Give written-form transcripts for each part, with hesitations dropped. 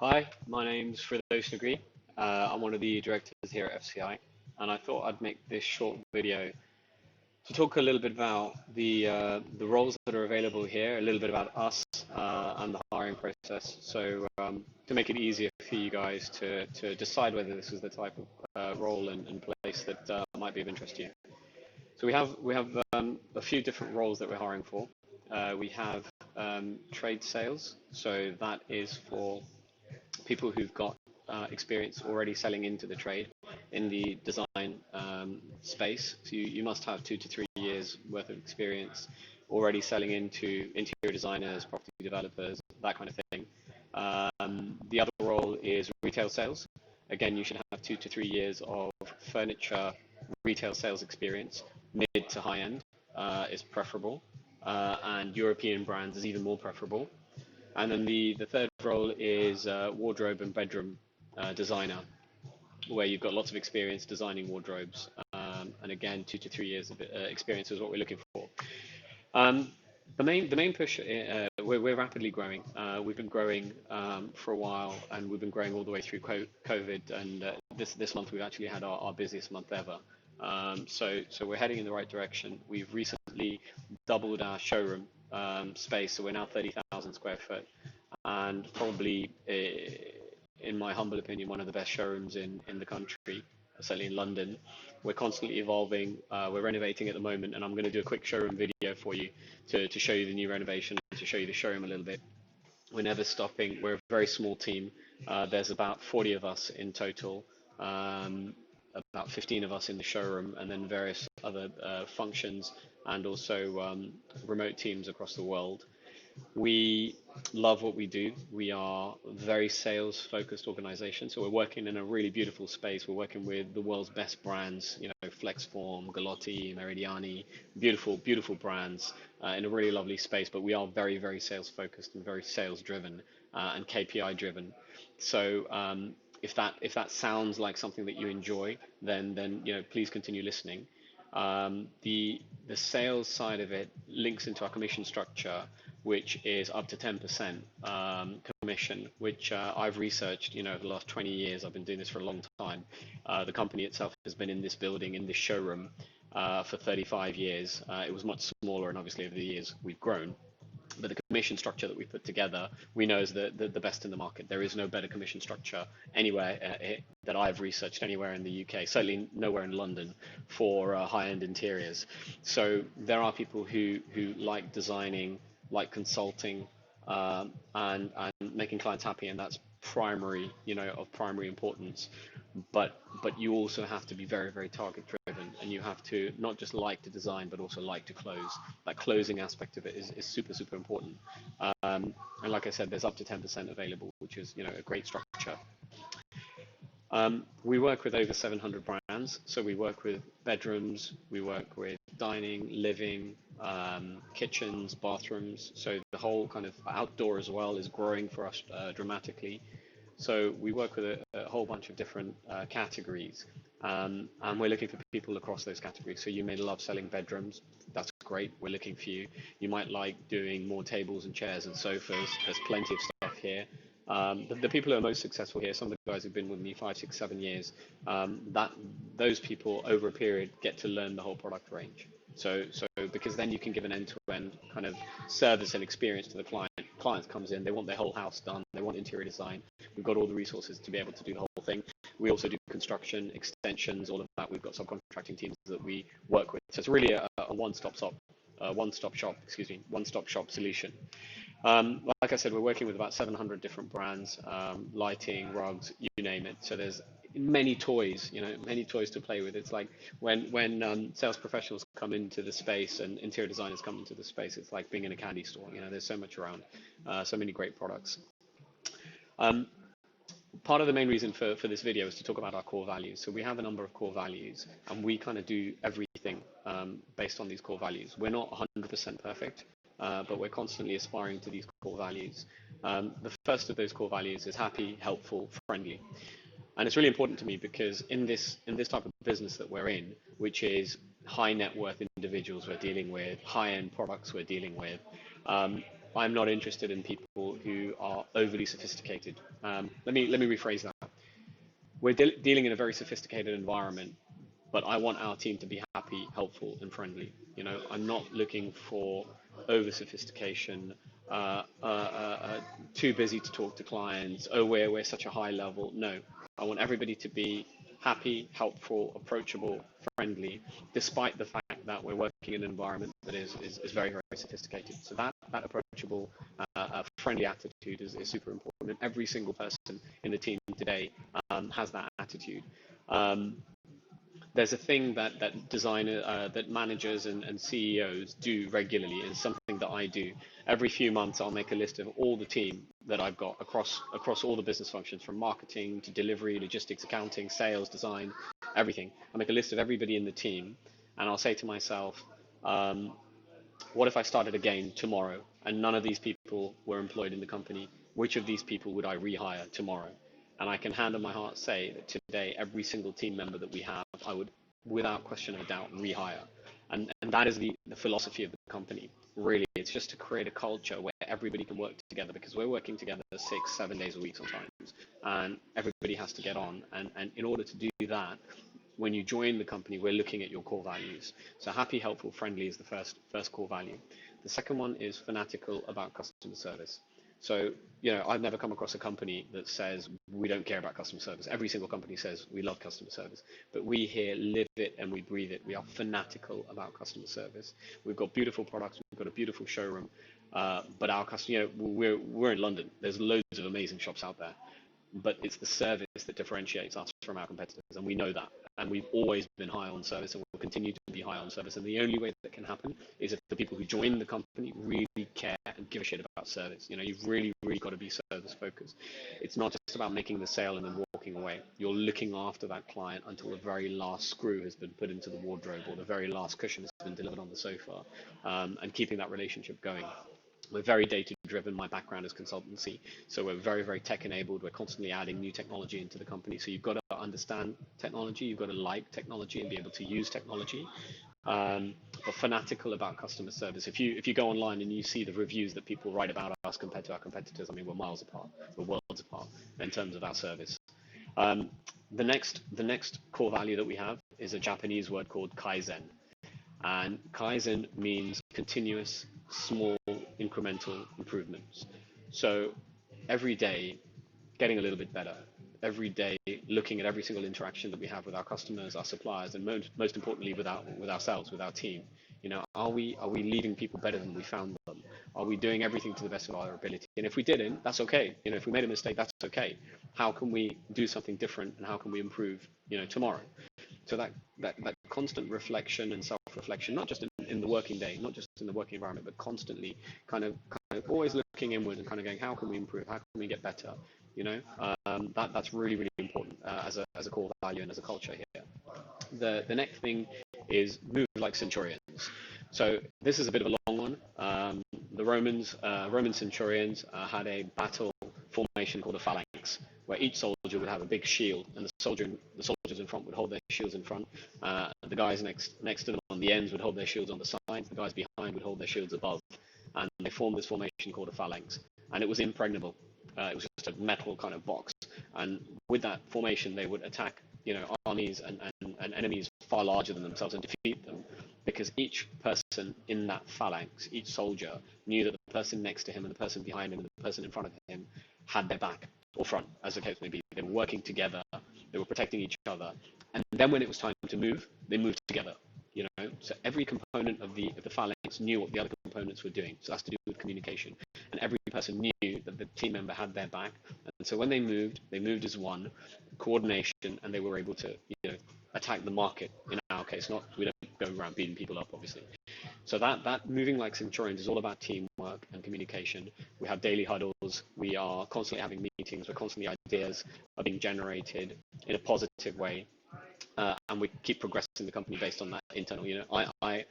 Hi, my name's Firdaus Nagri. I'm one of the directors here at FCI, and I thought I'd make this short video to talk a little bit about the roles that are available here, a little bit about us and the hiring process. So to make it easier for you guys to decide whether this is the type of role and place that might be of interest to you. So we have a few different roles that we're hiring for. We have trade sales, so that is for people who've got experience already selling into the trade in the design space. So you must have 2 to 3 years worth of experience already selling into interior designers, property developers, that kind of thing. The other role is retail sales. Again, you should have 2 to 3 years of furniture retail sales experience. Mid to high end is preferable, and European brands is even more preferable. And then the third role is wardrobe and bedroom designer, where you've got lots of experience designing wardrobes. And again, 2 to 3 years of experience is what we're looking for. Um, the main push, we're rapidly growing. We've been growing for a while, and we've been growing all the way through COVID. And this month we've actually had our busiest month ever. So we're heading in the right direction. We've recently doubled our showroom space, so we're now 30,000 square foot, and probably, in my humble opinion, one of the best showrooms in the country, certainly in London. We're constantly evolving. We're renovating at the moment, and I'm going to do a quick showroom video for you to show you the new renovation, to show you the showroom a little bit. We're never stopping. We're a very small team. There's about 40 of us in total, about 15 of us in the showroom, and then various other functions and also remote teams across the world. We love what we do. We are a very sales focused organization. So we're working in a really beautiful space. We're working with the world's best brands, Flexform, Galotti, Meridiani, beautiful, beautiful brands in a really lovely space. But we are very, very sales focused and very sales driven and KPI driven. So if that sounds like something that you enjoy, then please continue listening. The sales side of it links into our commission structure, which is up to 10% commission, which I've researched. Over the last 20 years, I've been doing this for a long time. The company itself has been in this building, in this showroom, for 35 years. It was much smaller, and obviously over the years we've grown. But the commission structure that we put together, we know is the best in the market. There is no better commission structure anywhere that I've researched anywhere in the UK, certainly nowhere in London for high-end interiors. So there are people who like designing, like consulting, and making clients happy, and that's primary, of primary importance. But you also have to be very, very target driven, and you have to not just like to design, but also like to close. That closing aspect of it is super, super important. And like I said, there's up to 10% available, which is, a great structure. We work with over 700 brands, so we work with bedrooms, we work with dining, living, kitchens, bathrooms. So the whole kind of outdoor as well is growing for us dramatically. So we work with a whole bunch of different categories, and we're looking for people across those categories. So you may love selling bedrooms. That's great. We're looking for you. You might like doing more tables and chairs and sofas. There's plenty of stuff here. The people who are most successful here, some of the guys who've been with me 5, 6, 7 years, that those people over a period get to learn the whole product range. So because then you can give an end-to-end kind of service and experience to the client. Client comes in, they want their whole house done, they want interior design. We've got all the resources to be able to do the whole thing. We also do construction, extensions, all of that. We've got subcontracting teams that we work with. So it's really a one-stop shop solution. Like I said, we're working with about 700 different brands, lighting, rugs, you name it. So there's many toys, many toys to play with. It's like when sales professionals come into the space and interior designers come into the space, it's like being in a candy store. There's so much around, so many great products. Um, Part of the main reason for this video is to talk about our core values. So we have a number of core values, and we kind of do everything based on these core values. We're not 100% perfect, but we're constantly aspiring to these core values. The first of those core values is happy, helpful, friendly. And it's really important to me because in this type of business that we're in, which is high net worth individuals we're dealing with, high end products we're dealing with, I'm not interested in people who are overly sophisticated. Let me rephrase that. We're dealing in a very sophisticated environment, but I want our team to be happy, helpful, and friendly. I'm not looking for over sophistication, too busy to talk to clients. Oh, we're such a high level. No, I want everybody to be happy, helpful, approachable, friendly, despite the fact that we're working in an environment that is very, very sophisticated. So that approachable, friendly attitude is super important. And every single person in the team today has that attitude. Um, there's a thing that managers and CEOs do regularly, and something that I do every few months. I'll make a list of all the team that I've got across all the business functions, from marketing to delivery, logistics, accounting, sales, design, everything. I make a list of everybody in the team, and I'll say to myself, um, what if I started again tomorrow and none of these people were employed in the company? Which of these people would I rehire tomorrow? And I can hand on my heart say that today, every single team member that we have, I would, without question of doubt, rehire. And that is the philosophy of the company. Really, it's just to create a culture where everybody can work together, because we're working together 6, 7 days a week sometimes, and everybody has to get on. And in order to do that, when you join the company, we're looking at your core values. So happy, helpful, friendly is the first core value. The second one is fanatical about customer service. So, I've never come across a company that says we don't care about customer service. Every single company says we love customer service, but we here live it and we breathe it. We are fanatical about customer service. We've got beautiful products. We've got a beautiful showroom, but our customer, we're in London. There's loads of amazing shops out there, but it's the service that differentiates us from our competitors, and we know that. And we've always been high on service, and will continue to be high on service. And the only way that can happen is if the people who join the company really care and give a shit about service. You've really, really got to be service focused. It's not just about making the sale and then walking away. You're looking after that client until the very last screw has been put into the wardrobe, or the very last cushion has been delivered on the sofa, and keeping that relationship going. We're very data driven. My background is consultancy, so we're very, very tech enabled. We're constantly adding new technology into the company. So you've got to understand technology, you've got to like technology and be able to use technology. But fanatical about customer service. If you go online and you see the reviews that people write about us compared to our competitors, I mean, we're miles apart, we're worlds apart in terms of our service. Um, the next core value that we have is a Japanese word called Kaizen. And Kaizen means continuous, small, incremental improvements. So every day, getting a little bit better. Every day, looking at every single interaction that we have with our customers, our suppliers, and most importantly, with ourselves, with our team. Are we leaving people better than we found them? Are we doing everything to the best of our ability? And if we didn't, that's okay. If we made a mistake, that's okay. How can we do something different, and how can we improve, tomorrow? So that constant reflection and self-reflection, not just in the working day, not just in the working environment, but constantly kind of always looking inward and kind of going, how can we improve? How can we get better? That's really, really important as a core value and as a culture here. The next thing is move like centurions. So this is a bit of a long one. The Roman centurions had a battle formation called a phalanx, where each soldier would have a big shield, and the soldiers in front would hold their shields in front. The guys next to them on the ends would hold their shields on the sides. The guys behind would hold their shields above, and they formed this formation called a phalanx, and it was impregnable. It was just a metal kind of box, and with that formation, they would attack, armies and enemies far larger than themselves and defeat them, because each person in that phalanx, each soldier, knew that the person next to him and the person behind him and the person in front of him had their back, or front, as the case may be. They were working together, they were protecting each other, and then when it was time to move, they moved together. So every component of the phalanx knew what the other components were doing. So that's to do with communication, and every person knew that the team member had their back. And so when they moved as one, coordination, and they were able to, attack the market. In our case, not we don't go around beating people up, obviously. So that moving like centurions is all about teamwork and communication. We have daily huddles. We are constantly having meetings. We're constantly ideas are being generated in a positive way. And we keep progressing the company based on that internal. I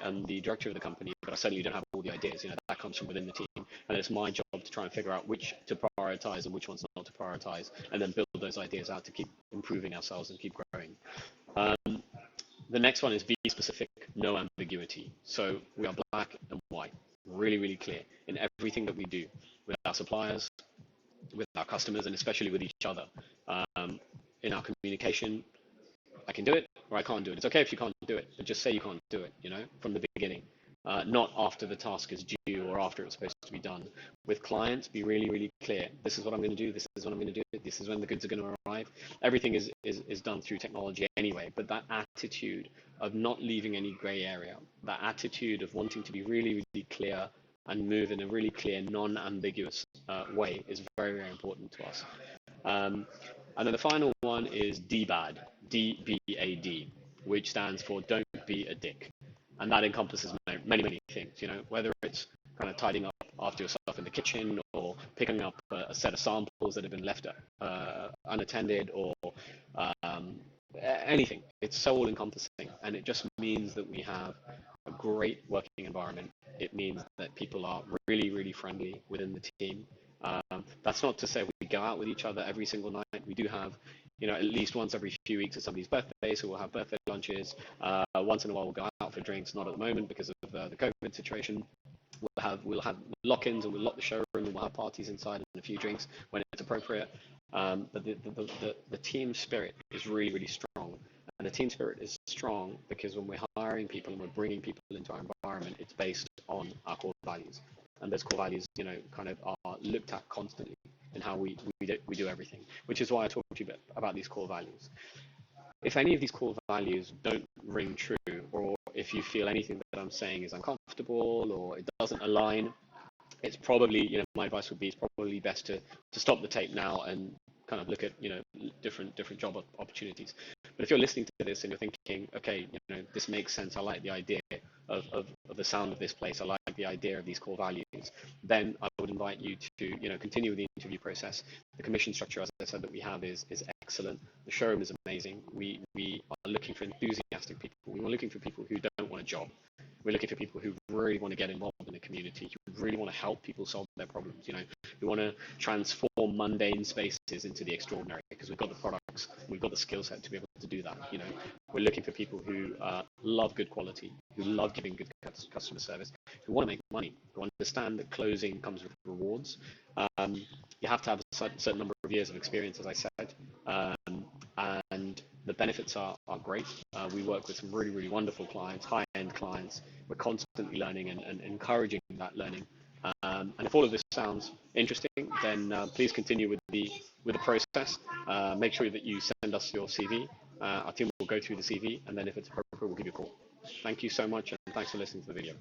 am the director of the company, but I certainly don't have all the ideas. That comes from within the team, and it's my job to try and figure out which to prioritize and which ones not to prioritize, and then build those ideas out to keep improving ourselves and keep growing. The next one is be specific, no ambiguity. So we are black and white, really, really clear. In in everything that we do with our suppliers, with our customers, and especially with each other. In our communication, I can do it or I can't do it. It's okay if you can't do it, but just say you can't do it, from the beginning, not after the task is due or after it's supposed to be done. With clients, be really, really clear. This is what I'm going to do. This is what I'm going to do. This is when the goods are going to arrive. Everything is done through technology anyway, but that attitude of not leaving any gray area, that attitude of wanting to be really, really clear and move in a really clear, non-ambiguous way is very, very important to us. And then the final one is DBAD, DBAD, which stands for Don't Be a Dick. And that encompasses many, many things, whether it's kind of tidying up after yourself in the kitchen or picking up a set of samples that have been left unattended or anything. It's so all encompassing, and it just means that we have a great working environment. It means that people are really, really friendly within the team. That's not to say we go out with each other every single night. We do have, at least once every few weeks at somebody's birthday, so we'll have birthday lunches. Once in a while we'll go out for drinks, not at the moment because of the COVID situation. We'll have lock-ins and we'll lock the showroom and we'll have parties inside and a few drinks when it's appropriate. But the team spirit is really, really strong. And the team spirit is strong because when we're hiring people and we're bringing people into our environment, it's based on our core values. And those core values, kind of are looked at constantly in how we do everything, which is why I talked to you about these core values. If any of these core values don't ring true, or if you feel anything that I'm saying is uncomfortable or it doesn't align, it's probably, my advice would be it's probably best to stop the tape now and kind of look at, different job opportunities. But if you're listening to this and you're thinking, okay, this makes sense, I like the idea of the sound of this place, I like the idea of these core values, then I would invite you to, continue with the interview process. The commission structure, as I said, that we have is excellent. The showroom is amazing. We are looking for enthusiastic people. We are looking for people who don't want a job. We're looking for people who really want to get involved in the community, who really want to help people solve their problems, who want to transform mundane spaces into the extraordinary, because we've got the products, we've got the skill set to be able to do that. We're looking for people who love good quality, who love giving good customer service, who want to make money, who understand that closing comes with rewards. You have to have a certain number of years of experience, as I said, and the benefits are great. We work with some really, really wonderful clients, high-end clients. We're constantly learning and encouraging that learning. And if all of this sounds interesting, then please continue with the process. Make sure that you send us your CV. Our team will go through the CV, and then if it's appropriate, we'll give you a call. Thank you so much, and thanks for listening to the video.